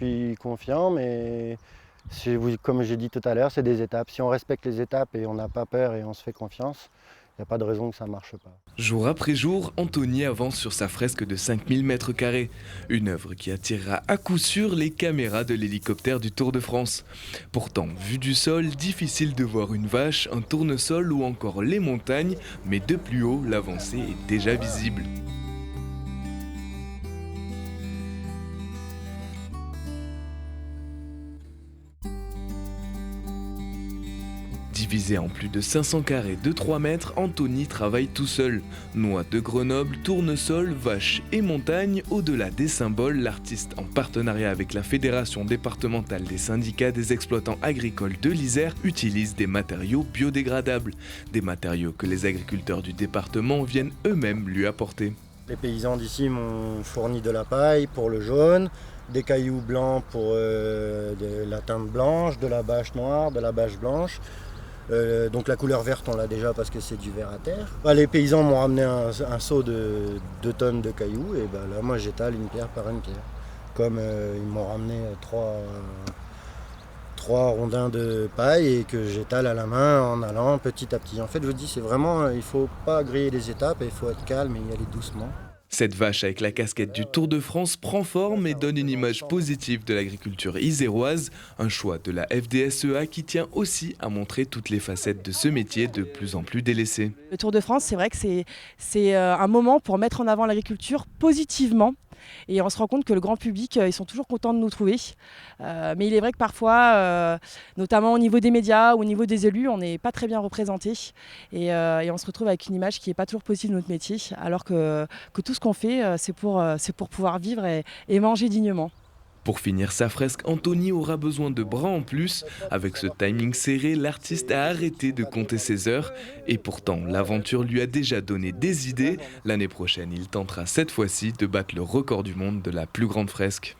suis confiant, mais comme j'ai dit tout à l'heure, c'est des étapes. Si on respecte les étapes et on n'a pas peur et on se fait confiance, il n'y a pas de raison que ça ne marche pas. Jour après jour, Anthony avance sur sa fresque de 5000 mètres carrés. Une œuvre qui attirera à coup sûr les caméras de l'hélicoptère du Tour de France. Pourtant, vu du sol, difficile de voir une vache, un tournesol ou encore les montagnes, mais de plus haut, l'avancée est déjà visible. Divisé en plus de 500 carrés de 3 mètres, Anthony travaille tout seul. Noix de Grenoble, tournesol, vaches et montagnes, au-delà des symboles, l'artiste, en partenariat avec la Fédération départementale des syndicats des exploitants agricoles de l'Isère, utilise des matériaux biodégradables. Des matériaux que les agriculteurs du département viennent eux-mêmes lui apporter. Les paysans d'ici m'ont fourni de la paille pour le jaune, des cailloux blancs pour de la teinte blanche, de la bâche noire, de la bâche blanche. Donc la couleur verte on l'a déjà parce que c'est du verre à terre. Les paysans m'ont ramené un seau de 2 tonnes de cailloux et là moi j'étale une pierre par une pierre. Comme ils m'ont ramené trois rondins de paille et que j'étale à la main en allant petit à petit. En fait je vous dis c'est vraiment, il ne faut pas griller les étapes, il faut être calme et y aller doucement. Cette vache avec la casquette du Tour de France prend forme et donne une image positive de l'agriculture iséroise, un choix de la FDSEA qui tient aussi à montrer toutes les facettes de ce métier de plus en plus délaissé. Le Tour de France, c'est vrai que c'est un moment pour mettre en avant l'agriculture positivement. Et on se rend compte que le grand public, ils sont toujours contents de nous trouver. Mais il est vrai que parfois, notamment au niveau des médias ou au niveau des élus, on n'est pas très bien représentés. Et on se retrouve avec une image qui n'est pas toujours possible de notre métier, alors que tout ce qu'on fait, c'est pour pouvoir vivre et manger dignement. Pour finir sa fresque, Anthony aura besoin de bras en plus. Avec ce timing serré, l'artiste a arrêté de compter ses heures. Et pourtant, l'aventure lui a déjà donné des idées. L'année prochaine, il tentera cette fois-ci de battre le record du monde de la plus grande fresque.